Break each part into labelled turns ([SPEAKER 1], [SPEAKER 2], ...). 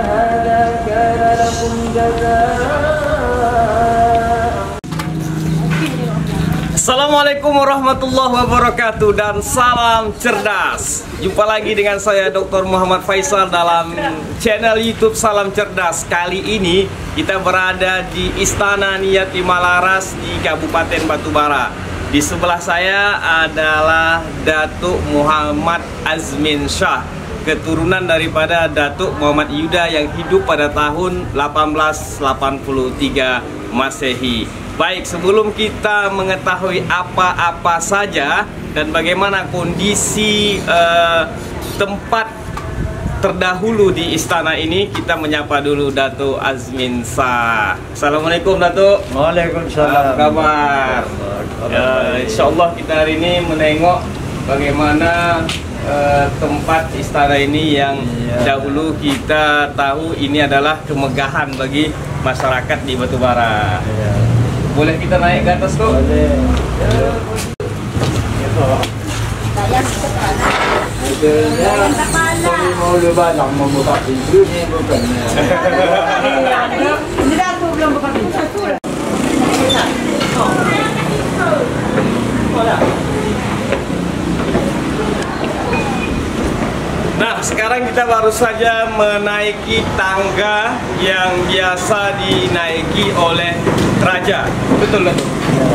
[SPEAKER 1] هذا كان لكم جزاء.
[SPEAKER 2] Assalamualaikum warahmatullahi wabarakatuh dan salam cerdas. Jumpa lagi dengan saya Dr. Muhammad Faisal dalam channel YouTube Salam Cerdas. Kali ini kita berada di Istana Niati Malaras di Kabupaten Batubara. Di sebelah saya adalah Datuk Muhammad Azmin Shah, keturunan daripada Datuk Muhammad Yuda yang hidup pada tahun 1883 Masehi. Baik, sebelum kita mengetahui apa-apa saja dan bagaimana kondisi tempat terdahulu di istana ini, kita menyapa dulu Datuk Azmin Shah. Assalamualaikum Datuk.
[SPEAKER 3] Waalaikumsalam.
[SPEAKER 2] Apa kabar? Insyaallah kita hari ini menengok bagaimana tempat istana ini yang dahulu kita tahu ini adalah kemegahan bagi masyarakat di Batubara. Boleh kita naik ke atas kok?
[SPEAKER 3] Boleh. Tapi mau lebih banyak membuka pintu ni bukannya.
[SPEAKER 1] Ini dah tu belum buka pintu.
[SPEAKER 2] Nah, sekarang kita baru saja menaiki tangga yang biasa dinaiki oleh raja. Betul lah.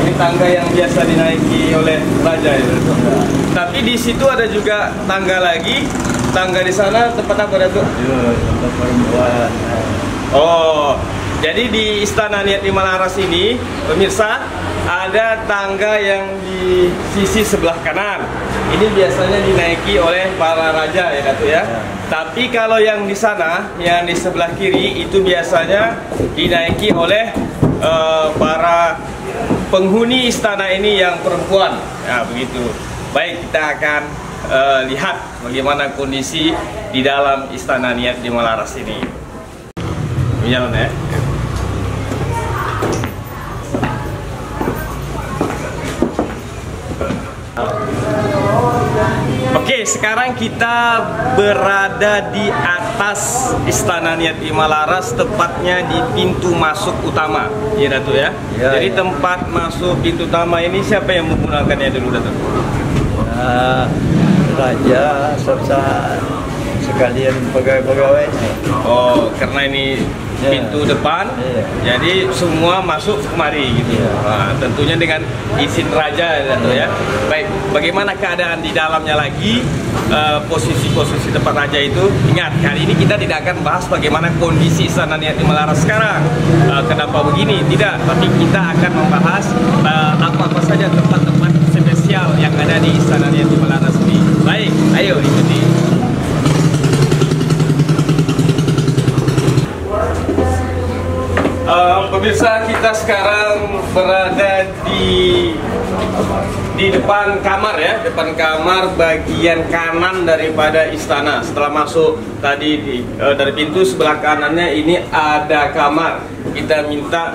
[SPEAKER 2] Ini tangga yang biasa dinaiki oleh raja itu. Tapi di situ ada juga tangga lagi. Tangga di sana tempat apa, Datuk?
[SPEAKER 3] Tempat perempuan.
[SPEAKER 2] Oh, jadi di Istana Niati Malaras ini, pemirsa, ada tangga yang di sisi sebelah kanan. Ini biasanya dinaiki oleh para raja ya, Datuk ya. Tapi kalau yang di sana, yang di sebelah kiri itu biasanya dinaiki oleh para penghuni istana ini yang perempuan. Ya, begitu. Baik, kita akan lihat bagaimana kondisi di dalam Istana Niati Malaras ini. Jalan ya. Oke, sekarang kita berada di atas Istana Niati Malaras, tepatnya di pintu masuk utama, ya Datuk ya. Jadi tempat masuk pintu utama ini siapa yang menggunakannya dulu, Datuk?
[SPEAKER 3] Raja serta sekalian pegawai-pegawainya.
[SPEAKER 2] Oh, karena ini pintu depan, jadi semua masuk kemari gitu. Nah, tentunya dengan izin raja, Datuk ya. Baik, bagaimana keadaan di dalamnya lagi, posisi-posisi tempat raja itu? Ingat, kali ini kita tidak akan bahas bagaimana kondisi Istana Niati Malaras sekarang. Kenapa begini? Tidak, tapi kita akan membahas apa-apa saja tempat-tempat spesial yang ada di Istana Niati Malaras ini. Baik, ayo ikuti. Pemirsa, kita sekarang berada di depan kamar ya, depan kamar bagian kanan daripada istana. Setelah masuk tadi dari pintu sebelah kanannya ini ada kamar. Kita minta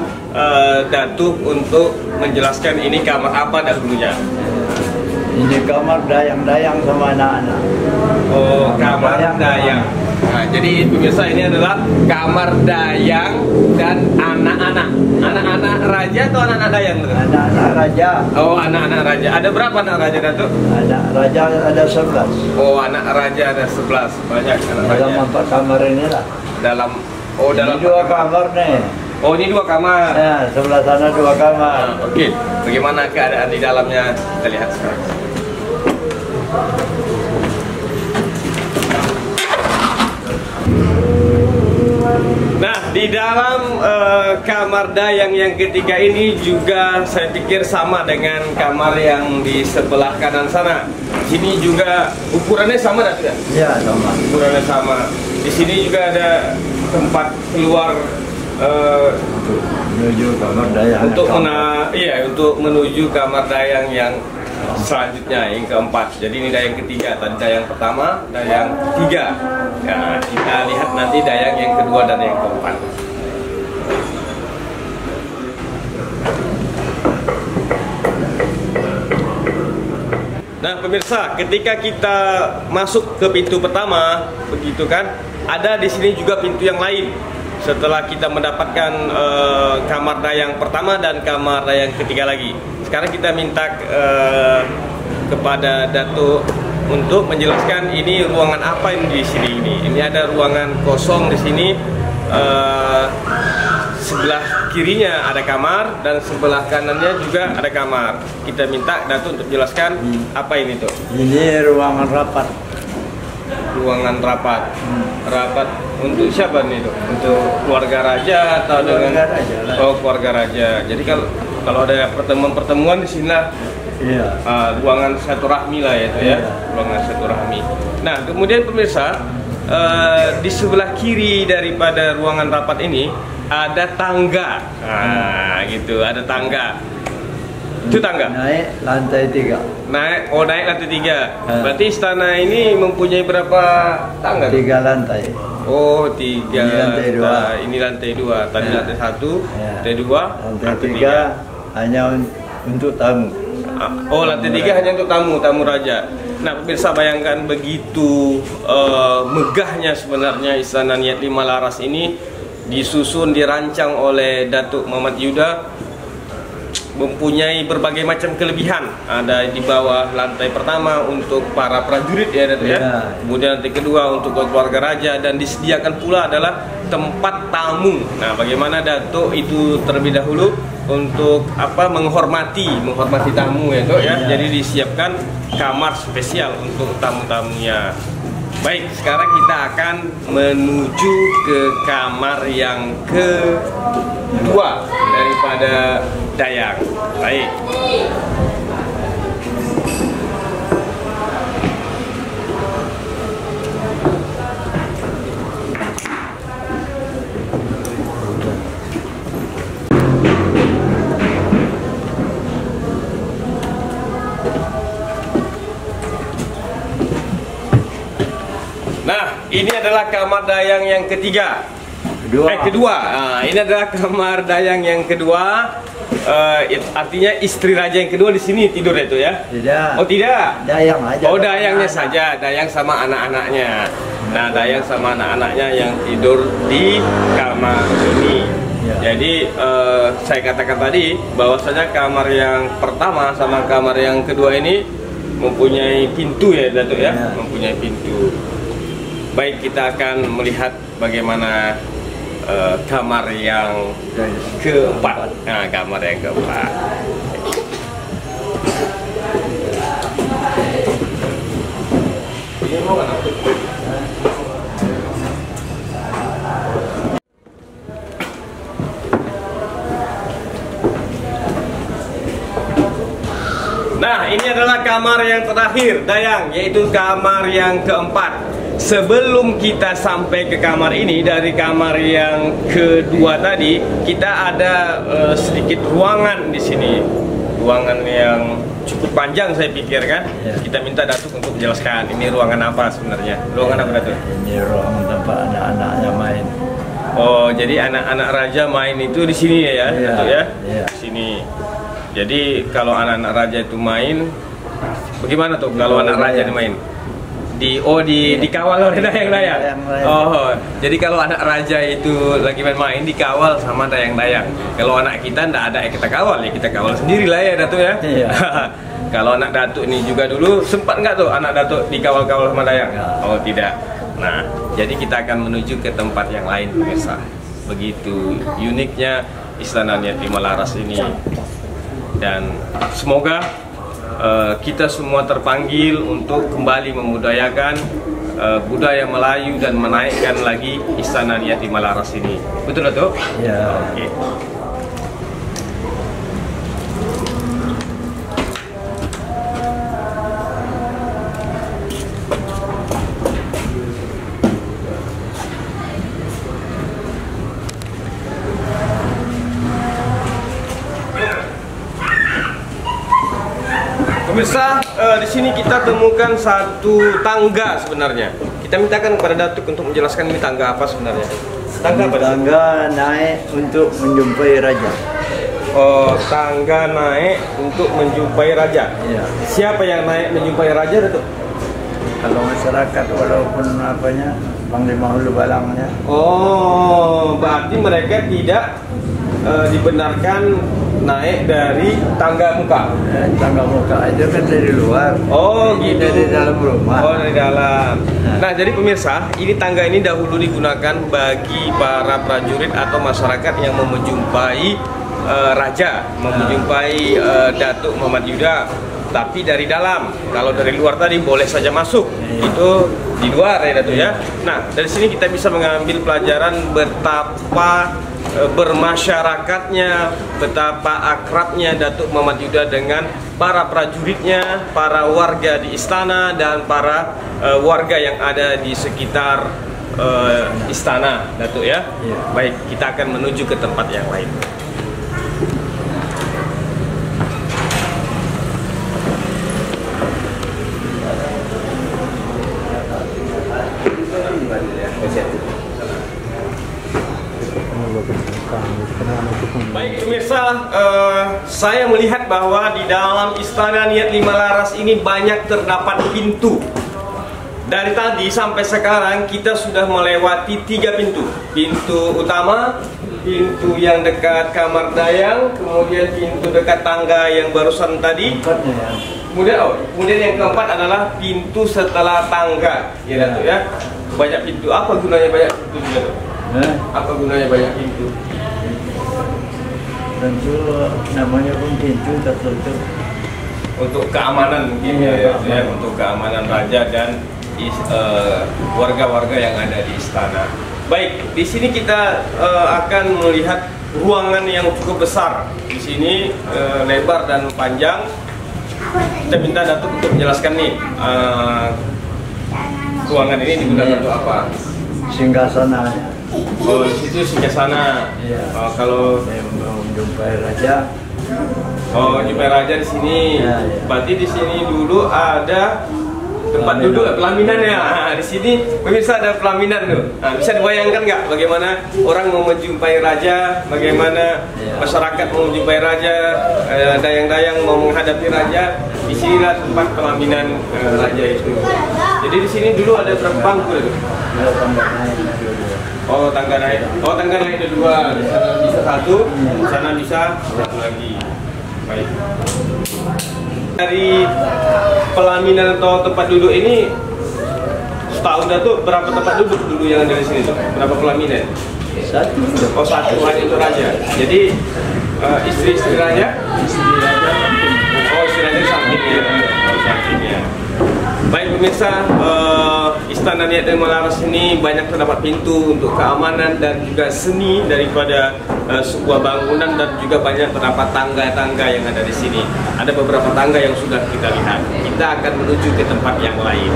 [SPEAKER 2] Datuk untuk menjelaskan ini kamar apa dahulunya.
[SPEAKER 3] Ini kamar dayang-dayang sama anak-anak.
[SPEAKER 2] Oh, kamar dayang. Nah, jadi pemirsa, ini adalah kamar dayang dan anak-anak. Anak-anak raja atau anak-anak dayang?
[SPEAKER 3] Anak-anak raja.
[SPEAKER 2] Oh, anak-anak raja. Ada berapa anak raja, Datuk?
[SPEAKER 3] Anak raja ada 11.
[SPEAKER 2] Oh, anak raja ada 11. Banyak anak raja.
[SPEAKER 3] Dalam 4 kamar inilah.
[SPEAKER 2] Dalam
[SPEAKER 3] Ini 2 kamar nih.
[SPEAKER 2] Oh, ini 2 kamar.
[SPEAKER 3] Ya, sebelah sana 2 kamar.
[SPEAKER 2] Oke. Bagaimana keadaan di dalamnya? Kita lihat sekarang. Nah, di dalam kamar dayang yang ketiga ini juga saya pikir sama dengan kamar yang di sebelah kanan sana. Sini juga ukurannya sama, tidak?
[SPEAKER 3] Ya, sama.
[SPEAKER 2] Ukurannya sama. Di sini juga ada tempat keluar
[SPEAKER 3] menuju kamar dayang.
[SPEAKER 2] untuk menuju kamar dayang yang selanjutnya, yang keempat. Jadi ini dayang ketiga, tadi dayang pertama, dayang tiga. Ya, kita lihat nanti dayang yang kedua dan yang keempat. Nah pemirsa, ketika kita masuk ke pintu pertama, begitu kan, ada di sini juga pintu yang lain. Setelah kita mendapatkan kamar dayang pertama dan kamar dayang ketiga lagi. Sekarang kita minta kepada Datuk untuk menjelaskan ini ruangan apa ini di sini ini. Ini ada ruangan kosong di sini. Sebelah kirinya ada kamar dan sebelah kanannya juga ada kamar. Kita minta Datuk untuk jelaskan apa ini tuh.
[SPEAKER 3] Ini ruangan rapat.
[SPEAKER 2] Ruangan rapat. Rapat untuk siapa nih tuh? Untuk keluarga raja atau
[SPEAKER 3] Keluarga
[SPEAKER 2] dengan
[SPEAKER 3] raja lah.
[SPEAKER 2] Oh, keluarga raja. Jadi kalau ada pertemuan-pertemuan di sini lah.
[SPEAKER 3] Iya.
[SPEAKER 2] Ruangan silaturahmi lah ya, itu ya.
[SPEAKER 3] Iya.
[SPEAKER 2] Ruangan silaturahmi. Nah, kemudian pemirsa, di sebelah kiri daripada ruangan rapat ini ada tangga. Nah, gitu, ada tangga. Itu tangga.
[SPEAKER 3] Naik lantai 3.
[SPEAKER 2] Naik lantai 3.
[SPEAKER 3] Ah.
[SPEAKER 2] Berarti istana ini mempunyai berapa tangga?
[SPEAKER 3] 3 lantai.
[SPEAKER 2] Oh, 3
[SPEAKER 3] Ini lantai 2.
[SPEAKER 2] Ini lantai 2. Tadi
[SPEAKER 3] Ya.
[SPEAKER 2] lantai 1,
[SPEAKER 3] Ya.
[SPEAKER 2] lantai 2,
[SPEAKER 3] Lantai 3 hanya untuk tamu.
[SPEAKER 2] Oh, lantai 3 hanya untuk tamu raja. Nah, pemirsa bayangkan begitu megahnya sebenarnya Istana Niat Lima Laras ini, disusun, dirancang oleh Datuk Muhammad Yuda, mempunyai berbagai macam kelebihan. Ada di bawah lantai pertama untuk para prajurit ya, Datuk ya.
[SPEAKER 3] Ya.
[SPEAKER 2] Kemudian lantai kedua untuk keluarga raja, dan disediakan pula adalah tempat tamu. Nah, bagaimana Datuk itu terlebih dahulu untuk menghormati tamu ya, Dok ya.
[SPEAKER 3] Ya.
[SPEAKER 2] Jadi disiapkan kamar spesial untuk tamu-tamunya. Baik, sekarang kita akan menuju ke kamar yang kedua daripada dayang. Baik. Nah, ini adalah kamar dayang yang ketiga. Kedua. Nah, ini adalah kamar dayang yang kedua. Artinya istri raja yang kedua di sini tidur itu ya?
[SPEAKER 3] Tidak.
[SPEAKER 2] Oh, tidak.
[SPEAKER 3] Dayang aja.
[SPEAKER 2] Oh, dayangnya saja, dayang sama anak-anaknya. Nah, dayang sama anak-anaknya yang tidur di kamar ini.
[SPEAKER 3] Ya.
[SPEAKER 2] Jadi saya katakan tadi bahwasanya kamar yang pertama sama kamar yang kedua ini mempunyai pintu ya, Datuk ya,
[SPEAKER 3] Ya.
[SPEAKER 2] mempunyai pintu. Baik, kita akan melihat bagaimana kamar yang keempat. Nah, kamar yang keempat. Nah, ini adalah kamar yang terakhir dayang, yaitu kamar yang keempat. Sebelum kita sampai ke kamar ini, dari kamar yang kedua tadi, kita ada sedikit ruangan di sini. Ruangan yang cukup panjang saya pikir kan.
[SPEAKER 3] Ya.
[SPEAKER 2] Kita minta Datuk untuk menjelaskan ini ruangan apa sebenarnya. Ruangan apa, Datuk?
[SPEAKER 3] Ini ruangan tempat anak-anaknya main.
[SPEAKER 2] Oh, jadi anak-anak raja main itu di sini ya,
[SPEAKER 3] Iya,
[SPEAKER 2] Datuk ya?
[SPEAKER 3] iya.
[SPEAKER 2] Di sini. Jadi kalau anak-anak raja itu main, bagaimana tuh kalau anak raja itu main? Dikawal oleh dayang-dayang.
[SPEAKER 3] Dayang-dayang.
[SPEAKER 2] Oh, jadi kalau anak raja itu lagi main-main dikawal sama dayang-dayang. Kalau anak kita ndak ada yang kita kawal, ya kita kawal sendiri lah ya, Datuk ya.
[SPEAKER 3] Iya.
[SPEAKER 2] Kalau anak Datuk ini juga dulu sempat nggak tuh anak Datuk dikawal-kawal sama dayang?
[SPEAKER 3] Nggak.
[SPEAKER 2] Oh, tidak. Nah, jadi kita akan menuju ke tempat yang lain, pemirsa. Begitu uniknya Istana Niat Lima Laras ini. Dan semoga kita semua terpanggil untuk kembali memudayakan budaya Melayu dan menaikkan lagi Istana Niat Lima Laras ini. Betul, Datuk?
[SPEAKER 3] Ya.
[SPEAKER 2] Oke. Pemirsa, di sini kita temukan satu tangga sebenarnya. Kita mintakan kepada Datuk untuk menjelaskan ini tangga apa sebenarnya. Tangga apa? Datuk?
[SPEAKER 3] Tangga naik untuk menjumpai raja.
[SPEAKER 2] Oh, tangga naik untuk menjumpai raja.
[SPEAKER 3] Iya.
[SPEAKER 2] Siapa yang naik menjumpai raja, Datuk?
[SPEAKER 3] Kalau masyarakat walaupun apanya Panglima Hulu Balangnya.
[SPEAKER 2] Oh, berarti mereka tidak dibenarkan naik dari tangga muka.
[SPEAKER 3] Tangga muka aja kan dari luar.
[SPEAKER 2] Oh,
[SPEAKER 3] ini
[SPEAKER 2] gitu.
[SPEAKER 3] dari dalam rumah.
[SPEAKER 2] Oh, dari dalam. Nah, jadi pemirsa, ini tangga ini dahulu digunakan bagi para prajurit atau masyarakat yang mau menjumpai raja, mau menjumpai Datuk Muhammad Yuda. Tapi dari dalam. Kalau dari luar tadi boleh saja masuk. Itu di luar ya Datuk ya. Nah, dari sini kita bisa mengambil pelajaran betapa bermasyarakatnya, betapa akrabnya Datuk Muhammad Yuda dengan para prajuritnya, para warga di istana dan para warga yang ada di sekitar istana, Datuk ya. Baik, kita akan menuju ke tempat yang lain. Baik pemirsa, saya melihat bahwa di dalam Istana Niat Lima Laras ini banyak terdapat pintu. Dari tadi sampai sekarang kita sudah melewati 3 pintu. Pintu utama, pintu yang dekat kamar dayang, kemudian pintu dekat tangga yang barusan tadi. Kemudian yang keempat adalah pintu setelah tangga, ya Datuk ya. Banyak pintu. Apa gunanya banyak pintu juga, Datuk? Apa gunanya banyak pintu?
[SPEAKER 3] Tentu namanya pun pintu tertutup.
[SPEAKER 2] Untuk keamanan mungkin ya, untuk keamanan raja dan warga-warga yang ada di istana. Baik, di sini kita akan melihat ruangan yang cukup besar. Di sini lebar dan panjang. Kita minta Datuk untuk menjelaskan nih, ruangan ini digunakan untuk apa?
[SPEAKER 3] Singgasana.
[SPEAKER 2] Oh, di situ singgasana.
[SPEAKER 3] Iya.
[SPEAKER 2] Kalau
[SPEAKER 3] saya mau menjumpai raja.
[SPEAKER 2] Oh, jumpai raja di sini.
[SPEAKER 3] Ya, ya.
[SPEAKER 2] Berarti di sini dulu ada tempat duduk, pelaminan ya. Nah, di sini pemirsa ada pelaminan tuh. Nah, bisa dibayangkan nggak bagaimana orang mau menjumpai raja, bagaimana masyarakat mau menjumpai raja, dayang-dayang mau menghadapi raja. Di sinilah tempat pelaminan raja itu. Jadi di sini dulu ada berapa bangku itu?
[SPEAKER 3] Ada tangga naik dulu.
[SPEAKER 2] Oh, tangga naik. Oh, tangga naik ada 2. Di sana bisa 1, di sana bisa 1 lagi. Baik. Dari pelaminan atau tempat duduk ini setahun Datuk berapa tempat duduk dulu yang ada di sini tuh? Berapa pelaminan?
[SPEAKER 3] 1.
[SPEAKER 2] Oh, 1 hanya untuk raja. Jadi istri-istri raja?
[SPEAKER 3] Istri raja penting.
[SPEAKER 2] Oh, istri raja sampingnya. Oh, sampingnya. Baik pemirsa, Istana Niat Lima Laras ini banyak terdapat pintu untuk keamanan dan juga seni daripada sebuah bangunan, dan juga banyak terdapat tangga-tangga yang ada di sini. Ada beberapa tangga yang sudah kita lihat. Kita akan menuju ke tempat yang lain.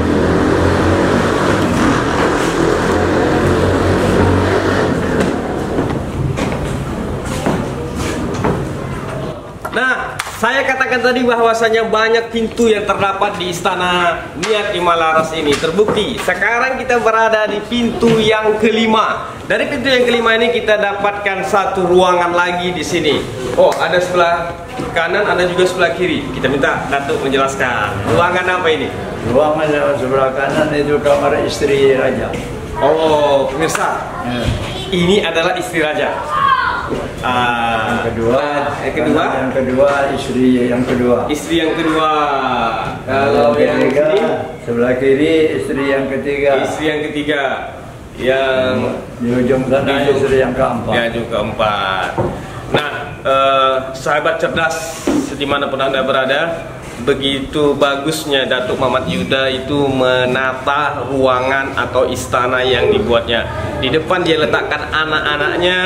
[SPEAKER 2] Nah, saya katakan tadi bahwasanya banyak pintu yang terdapat di Istana Niat Lima Laras ini. Terbukti, sekarang kita berada di pintu yang kelima. Dari pintu yang kelima ini kita dapatkan satu ruangan lagi di sini. Oh, ada sebelah kanan, ada juga sebelah kiri. Kita minta Datuk menjelaskan. Ruangan apa ini?
[SPEAKER 3] Ruangan yang sebelah kanan itu kamar istri raja.
[SPEAKER 2] Oh, pemirsa, ini adalah istri raja.
[SPEAKER 3] Yang kedua istri yang kedua.
[SPEAKER 2] Istri yang kedua. Kalau yang
[SPEAKER 3] ketiga,
[SPEAKER 2] ini
[SPEAKER 3] sebelah kiri istri yang ketiga.
[SPEAKER 2] istri yang ketiga. Yang
[SPEAKER 3] Di ujung sana istri yang keempat.
[SPEAKER 2] yang keempat. Nah, sahabat cerdas dimanapun Anda berada, begitu bagusnya Datuk Muhammad Yuda itu menata ruangan atau istana yang dibuatnya. Di depan dia letakkan anak-anaknya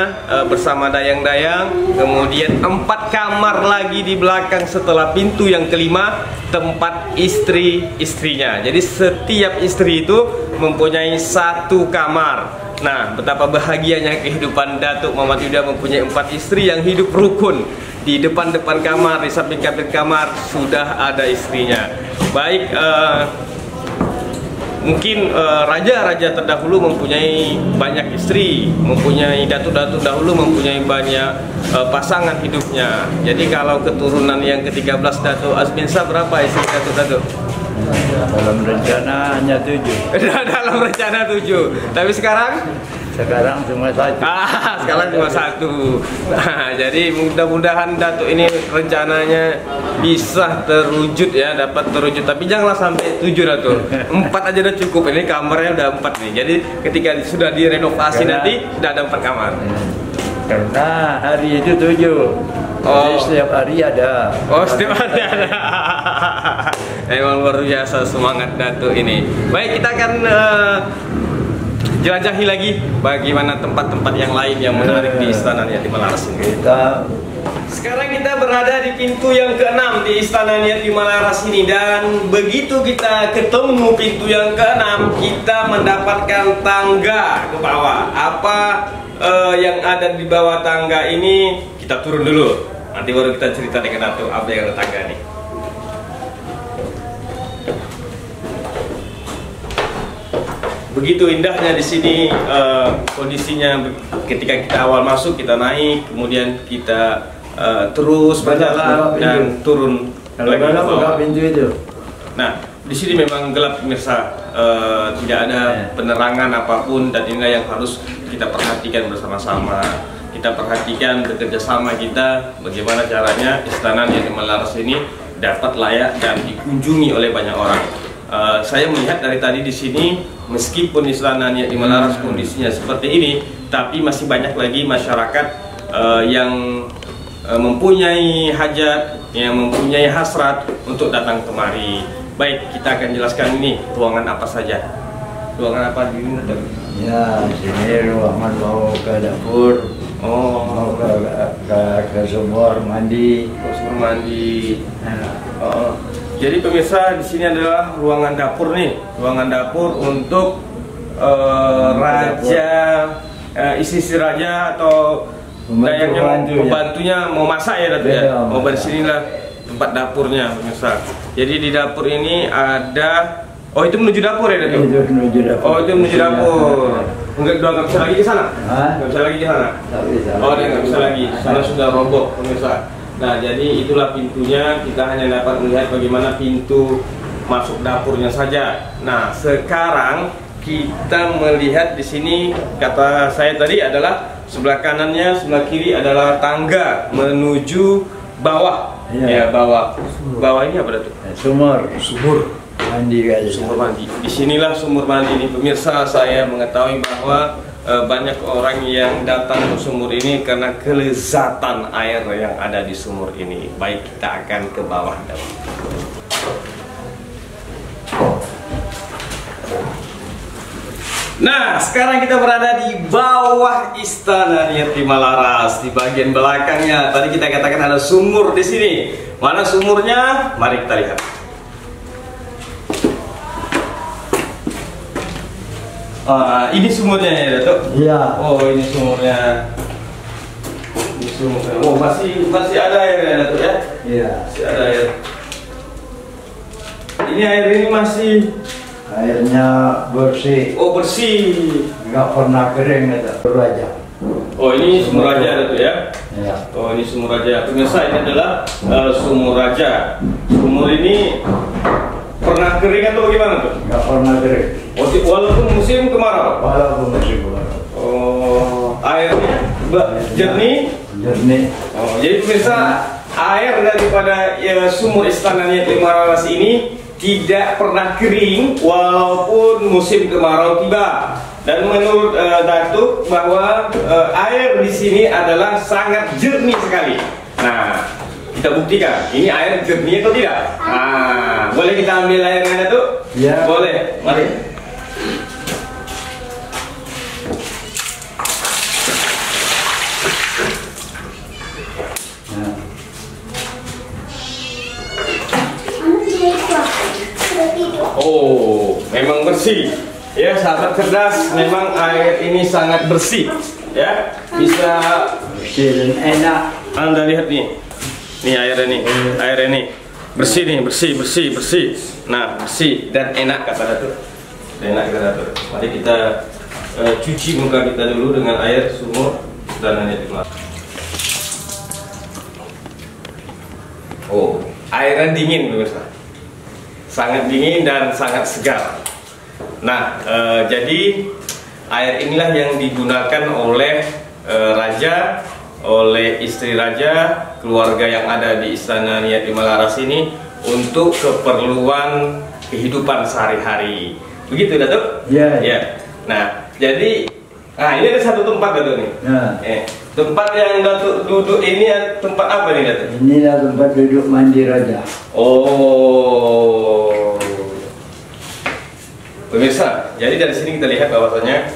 [SPEAKER 2] bersama dayang-dayang. Kemudian 4 kamar lagi di belakang setelah pintu yang kelima, tempat istri-istrinya. Jadi setiap istri itu mempunyai 1 kamar. Nah, betapa bahagianya kehidupan Datuk Muhammad Yuda mempunyai 4 istri yang hidup rukun. Di depan-depan kamar, di samping-samping kamar sudah ada istrinya. Baik, mungkin raja-raja terdahulu mempunyai banyak istri, mempunyai datuk-datuk dahulu mempunyai banyak pasangan hidupnya. Jadi kalau keturunan yang ke-13 Datuk Azmin Shah, berapa istri datuk-datuk?
[SPEAKER 3] Dalam rencana hanya 7.
[SPEAKER 2] Dalam rencana 7. Tapi sekarang
[SPEAKER 3] Cuma 1.
[SPEAKER 2] sekarang cuma 1. Nah, jadi mudah-mudahan Datuk ini rencananya bisa terwujud ya, dapat terwujud. Tapi janganlah sampai 7 Datuk. 4 aja udah cukup. Ini kamarnya udah 4 nih. Jadi ketika sudah direnovasi nanti sudah ada 4 kamar.
[SPEAKER 3] Karena hari itu 7. Jadi setiap hari ada.
[SPEAKER 2] Oh, setiap hari ada. Emang luar biasa semangat Datuk ini. Baik, kita akan jelajahi lagi bagaimana tempat-tempat yang lain yang menarik di Istana Niat Malaras ini. Sekarang kita berada di pintu yang ke-6 di Istana Niat Malaras ini, dan begitu kita ketemu pintu yang ke-6, kita mendapatkan tangga ke bawah. Apa yang ada di bawah tangga ini, kita turun dulu. Nanti baru kita cerita dengan Datuk apa yang ada tangga nih. Begitu indahnya di sini kondisinya. Ketika kita awal masuk, kita naik, kemudian kita terus berjalan dan turun lagi ke bawah.
[SPEAKER 3] Pintu itu.
[SPEAKER 2] Nah, di sini memang gelap pemirsa, tidak ada penerangan apapun, dan inilah yang harus kita perhatikan bersama-sama. Kita perhatikan bekerja sama kita, bagaimana caranya Istana Niat Malaras ini dapat layak dan dikunjungi oleh banyak orang. Saya melihat dari tadi di sini, meskipun Istana Niat Malaras kondisinya seperti ini, tapi masih banyak lagi masyarakat yang mempunyai hajat, yang mempunyai hasrat untuk datang kemari. Baik, kita akan jelaskan ini ruangan apa saja. Ruangan apa di sini?
[SPEAKER 3] Ya, sini ruangan mau ke dapur.
[SPEAKER 2] Oh,
[SPEAKER 3] Mau ke sumur mandi.
[SPEAKER 2] sumur mandi. Oh. Jadi pemirsa, di sini adalah ruangan dapur nih, ruangan dapur untuk raja, istri raja atau dayangnya, pembantunya mau masak ya Datuk ya. Oh, di sinilah tempat dapurnya pemirsa. Jadi di dapur ini ada, oh itu menuju dapur ya Datuk?
[SPEAKER 3] Itu menuju dapur.
[SPEAKER 2] Oh, itu menuju dapur. Nggak bisa lagi ke sana? Nggak bisa lagi ke sana?
[SPEAKER 3] Nggak bisa.
[SPEAKER 2] Oh, dia nggak bisa lagi. Sana sudah roboh pemirsa. Nah, jadi itulah pintunya. Kita hanya dapat melihat bagaimana pintu masuk dapurnya saja. Nah, sekarang kita melihat di sini, kata saya tadi adalah sebelah kanannya, sebelah kiri adalah tangga menuju bawah. Ya, bawah. Bawah ini apa Datuk?
[SPEAKER 3] Sumur.
[SPEAKER 2] Sumur
[SPEAKER 3] Mandi kali.
[SPEAKER 2] Sumur mandi. Disinilah sumur mandi ini pemirsa. Saya mengetahui bahwa banyak orang yang datang ke sumur ini karena kelezatan air yang ada di sumur ini. Baik, kita akan ke bawah. Nah, sekarang kita berada di bawah Istana Niat Malaras, di bagian belakangnya. Tadi kita katakan ada sumur di sini. Mana sumurnya? Mari kita lihat. Ini sumurnya ya Datuk?
[SPEAKER 3] Iya.
[SPEAKER 2] Oh, ini sumurnya. Ini sumurnya. Oh, masih ada air ya Datuk ya?
[SPEAKER 3] Iya.
[SPEAKER 2] Masih ada air. Ini air ini masih,
[SPEAKER 3] Airnya bersih.
[SPEAKER 2] oh bersih.
[SPEAKER 3] Nggak pernah kering itu. Raja.
[SPEAKER 2] Oh, ini sumur raja Datuk ya?
[SPEAKER 3] Iya.
[SPEAKER 2] Oh, ini sumur raja. Pemirsa, ini adalah sumur raja. Sumur ini pernah kering atau bagaimana tuh?
[SPEAKER 3] Nggak pernah kering.
[SPEAKER 2] Oh, walaupun musim kemarau.
[SPEAKER 3] Walaupun musim kemarau.
[SPEAKER 2] Oh, airnya jernih.
[SPEAKER 3] Jernih.
[SPEAKER 2] Oh, jadi pemirsa, air daripada sumur Istana Niat Malaras ini tidak pernah kering walaupun musim kemarau tiba. Dan menurut Datuk bahwa air di sini adalah sangat jernih sekali. Nah, kita buktikan ini air jernih atau tidak. Nah, boleh kita ambil airnya Datuk?
[SPEAKER 3] Ya.
[SPEAKER 2] Boleh. Mari.
[SPEAKER 3] Nah.
[SPEAKER 2] Oh, memang bersih. Ya, sahabat cerdas, memang air ini sangat bersih. Ya, bisa
[SPEAKER 3] Bersih dan enak.
[SPEAKER 2] Anda lihat nih. Nih air ini, bersih nih, bersih. Nah, bersih dan enak kata Datuk. Enak kata Datuk. Mari kita cuci muka kita dulu dengan air sumur dan Niat Malaras. Oh, airnya dingin pemirsa. sangat dingin dan sangat segar. Nah, jadi air inilah yang digunakan oleh raja, oleh istri raja, keluarga yang ada di Istana Niat di Malaras ini untuk keperluan kehidupan sehari-hari. Begitu, Datuk?
[SPEAKER 3] Ya.
[SPEAKER 2] Ya. Nah, jadi ini ada satu tempat, Datuk nih. Tempat yang Datuk duduk ini tempat apa nih, Datuk?
[SPEAKER 3] Inilah tempat duduk mandi raja.
[SPEAKER 2] Oh. Pemirsa, jadi dari sini kita lihat bahwasanya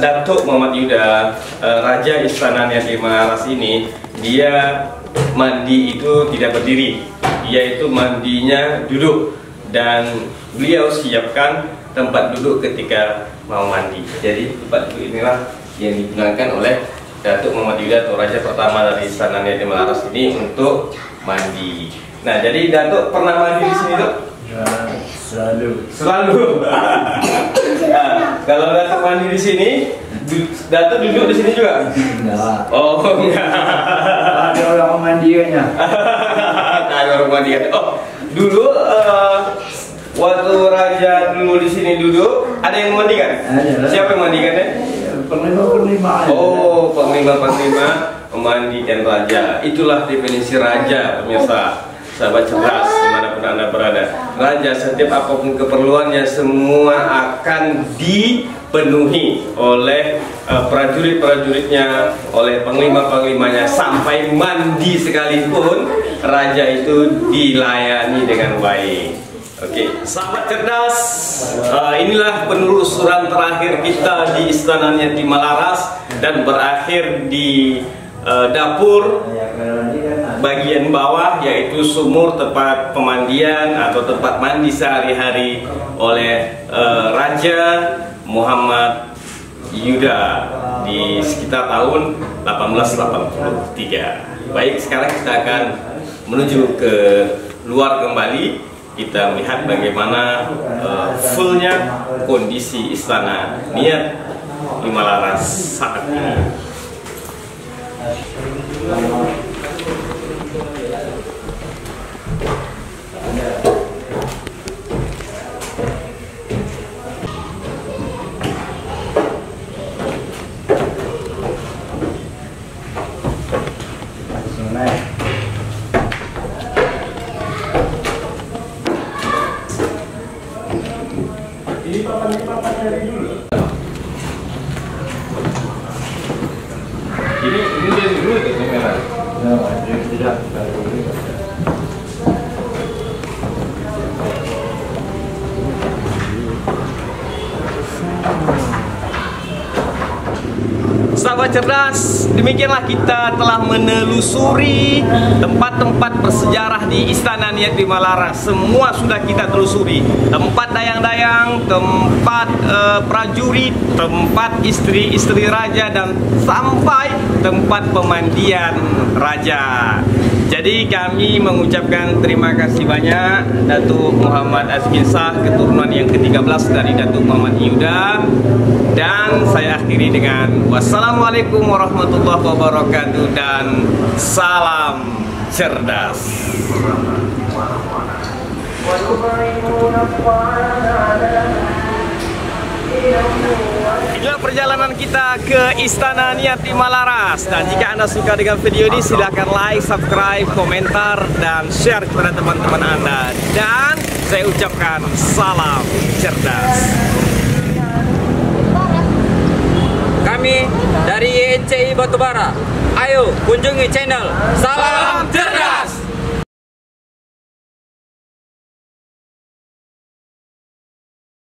[SPEAKER 2] Datuk Muhammad Yuda, Raja Istana Niat di Malaras ini, dia mandi itu tidak berdiri, yaitu mandinya duduk, dan beliau siapkan tempat duduk ketika mau mandi. Jadi tempat duduk inilah yang digunakan oleh Datuk Muhammad Yuda atau Raja pertama dari Istana Niat di Malaras ini untuk mandi. Nah, jadi Datuk pernah mandi di sini, Dok?
[SPEAKER 3] Ya, selalu.
[SPEAKER 2] Nah, kalau Datuk mandi di sini, Datuk duduk di sini juga?
[SPEAKER 3] Enggak.
[SPEAKER 2] Oh, enggak.
[SPEAKER 3] Ada orang memandikannya.
[SPEAKER 2] Ada orang mandikan. Oh, dulu waktu Raja dulu di sini duduk, ada yang memandikan?
[SPEAKER 3] Ada.
[SPEAKER 2] Siapa yang memandikannya?
[SPEAKER 3] Panglima.
[SPEAKER 2] Oh, panglima memandikan raja. Itulah definisi raja, pemirsa. Sahabat cerdas dimanapun Anda berada, raja setiap apapun keperluannya semua akan dipenuhi oleh prajurit-prajuritnya, oleh panglima-panglimanya, sampai mandi sekalipun raja itu dilayani dengan baik. Oke, sahabat cerdas, inilah penelusuran terakhir kita di Istana Niat di Malaras, dan berakhir di dapur bagian bawah, yaitu sumur tempat pemandian atau tempat mandi sehari-hari oleh Raja Muhammad Yuda di sekitar tahun 1883. Baik, sekarang kita akan menuju ke luar kembali. Kita melihat bagaimana fullnya kondisi Istana Niat di Malaras saat ini. Ini papan dari dulu. Ini dari dulu itu kamera.
[SPEAKER 3] Ya, tidak.
[SPEAKER 2] Sahabat cerdas, demikianlah kita telah menelusuri tempat-tempat bersejarah di Istana Niat di Malaras. Semua sudah kita telusuri. Tempat dayang-dayang, tempat prajurit, tempat istri-istri raja, dan sampai tempat pemandian raja. Jadi kami mengucapkan terima kasih banyak Datuk Muhammad Azmin Shah, keturunan yang ke-13 dari Datuk Muhammad Yuda. Dan saya akhiri dengan wassalamualaikum warahmatullahi wabarakatuh dan salam cerdas. Inilah perjalanan kita ke Istana Niat di Malaras. Dan jika Anda suka dengan video ini, silakan like, subscribe, komentar, dan share kepada teman-teman Anda. Dan saya ucapkan salam cerdas.
[SPEAKER 4] Kami dari YNCI Batubara. Ayo kunjungi channel Salam Cerdas.